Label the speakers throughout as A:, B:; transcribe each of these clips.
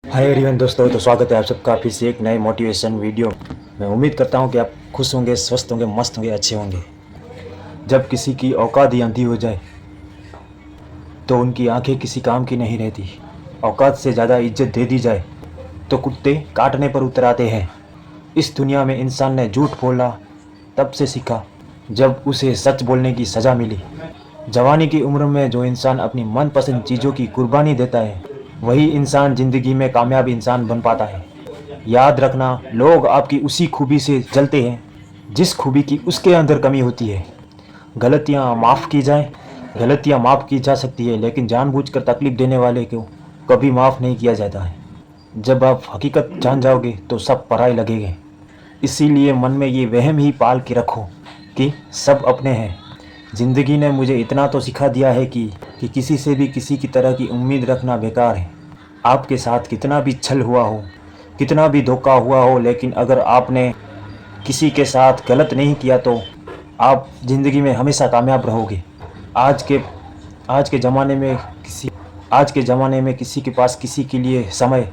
A: Hi everyone दोस्तों, तो स्वागत है आप सबका फिर से एक नए मोटिवेशन वीडियो। मैं उम्मीद करता हूं कि आप खुश होंगे, स्वस्थ होंगे, मस्त होंगे, अच्छे होंगे। जब किसी की औकात ही अंधी हो जाए तो उनकी आंखें किसी काम की नहीं रहती। औकात से ज़्यादा इज्जत दे दी जाए तो कुत्ते काटने पर उतर आते हैं। इस दुनिया में इंसान ने झूठ बोलना तब से सीखा जब उसे सच बोलने की सज़ा मिली। जवानी की उम्र में जो इंसान अपनी मनपसंद चीज़ों की कुर्बानी देता है वही इंसान ज़िंदगी में कामयाब इंसान बन पाता है। याद रखना, लोग आपकी उसी खूबी से जलते हैं जिस खूबी की उसके अंदर कमी होती है। गलतियाँ माफ़ की जा सकती है, लेकिन जानबूझकर तकलीफ़ देने वाले को कभी माफ़ नहीं किया जाता है। जब आप हकीकत जान जाओगे तो सब पराए लगेंगे। इसीलिए मन में ये वहम ही पाल के रखो कि सब अपने हैं। ज़िंदगी ने मुझे इतना तो सिखा दिया है कि किसी से भी किसी की तरह की उम्मीद रखना बेकार है। आपके साथ कितना भी छल हुआ हो, कितना भी धोखा हुआ हो, लेकिन अगर आपने किसी के साथ गलत नहीं किया तो आप ज़िंदगी में हमेशा कामयाब रहोगे। आज के आज के ज़माने में किसी के पास किसी के लिए समय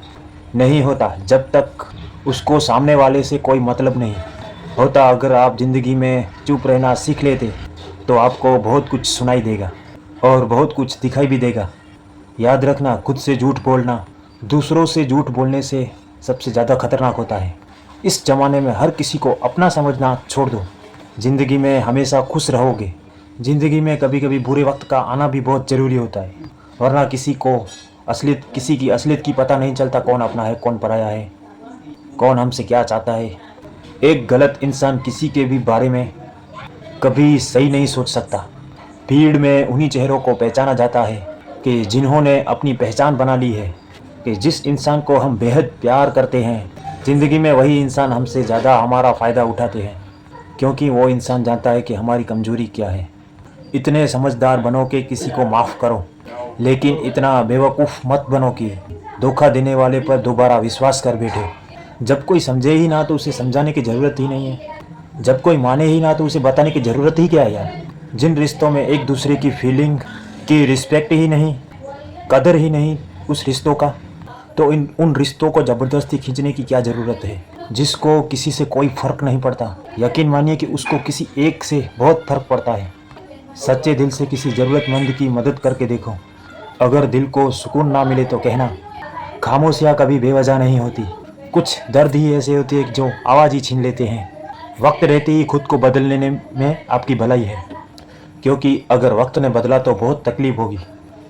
A: नहीं होता जब तक उसको सामने वाले से कोई मतलब नहीं होता। अगर आप ज़िंदगी में चुप रहना सीख लेते तो आपको बहुत कुछ सुनाई देगा और बहुत कुछ दिखाई भी देगा। याद रखना, खुद से झूठ बोलना दूसरों से झूठ बोलने से सबसे ज़्यादा खतरनाक होता है। इस ज़माने में हर किसी को अपना समझना छोड़ दो। ज़िंदगी में हमेशा खुश रहोगे। ज़िंदगी में कभी कभी बुरे वक्त का आना भी बहुत ज़रूरी होता है, वरना किसी की असलियत की पता नहीं चलता। कौन अपना है, कौन पराया है, कौन हमसे क्या चाहता है। एक गलत इंसान किसी के भी बारे में कभी सही नहीं सोच सकता। भीड़ में उन्हीं चेहरों को पहचाना जाता है कि जिन्होंने अपनी पहचान बना ली है। कि जिस इंसान को हम बेहद प्यार करते हैं, ज़िंदगी में वही इंसान हमसे ज़्यादा हमारा फ़ायदा उठाते हैं, क्योंकि वो इंसान जानता है कि हमारी कमज़ोरी क्या है। इतने समझदार बनो कि किसी को माफ़ करो, लेकिन इतना बेवकूफ़ मत बनो कि धोखा देने वाले पर दोबारा विश्वास कर बैठो। जब कोई समझे ही ना तो उसे समझाने की ज़रूरत ही नहीं है। जब कोई माने ही ना तो उसे बताने की ज़रूरत ही क्या है यार। जिन रिश्तों में एक दूसरे की फीलिंग की रिस्पेक्ट ही नहीं, कदर ही नहीं उस रिश्तों का, तो उन रिश्तों को ज़बरदस्ती खींचने की क्या ज़रूरत है। जिसको किसी से कोई फ़र्क नहीं पड़ता, यकीन मानिए कि उसको किसी एक से बहुत फ़र्क पड़ता है। सच्चे दिल से किसी ज़रूरतमंद की मदद करके देखो। अगर दिल को सुकून ना मिले तो कहना, खामोशियाँ कभी बेवजह नहीं होती। कुछ दर्द ही ऐसे होते हैं जो आवाज़ ही छीन लेते हैं। वक्त रहते ही खुद को बदलने में आपकी भलाई है, क्योंकि अगर वक्त ने बदला तो बहुत तकलीफ होगी।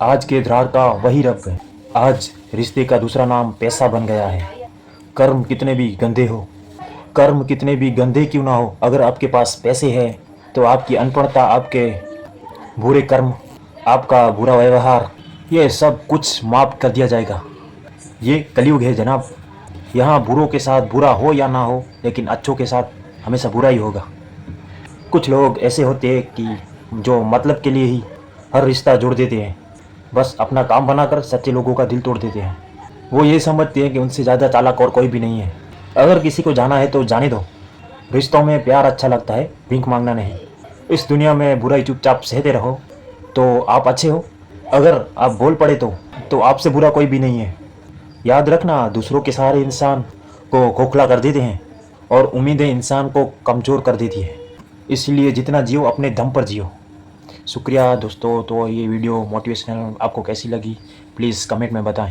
A: आज के धार का वही रब है। आज रिश्ते का दूसरा नाम पैसा बन गया है। कर्म कितने भी गंदे क्यों ना हो, अगर आपके पास पैसे हैं तो आपकी अनपढ़ता, आपके बुरे कर्म, आपका बुरा व्यवहार, ये सब कुछ माफ़ कर दिया जाएगा। ये कलयुग है जनाब। यहाँ बुरों के साथ बुरा हो या ना हो, लेकिन अच्छों के साथ हमेशा बुरा ही होगा। कुछ लोग ऐसे होते हैं कि जो मतलब के लिए ही हर रिश्ता जोड़ देते हैं, बस अपना काम बनाकर सच्चे लोगों का दिल तोड़ देते हैं। वो ये समझते हैं कि उनसे ज़्यादा चालाक और कोई भी नहीं है। अगर किसी को जाना है तो जाने दो। रिश्तों में प्यार अच्छा लगता है, भीख मांगना नहीं। इस दुनिया में बुराई चुपचाप सहते रहो तो आप अच्छे हो। अगर आप बोल पड़े तो आपसे बुरा कोई भी नहीं है। याद रखना, दूसरों के सहारे इंसान को खोखला कर देते हैं और उम्मीदें इंसान को कमज़ोर कर देती है। इसलिए जितना जियो अपने दम पर जियो। शुक्रिया दोस्तों। तो ये वीडियो मोटिवेशनल आपको कैसी लगी प्लीज़ कमेंट में बताएं।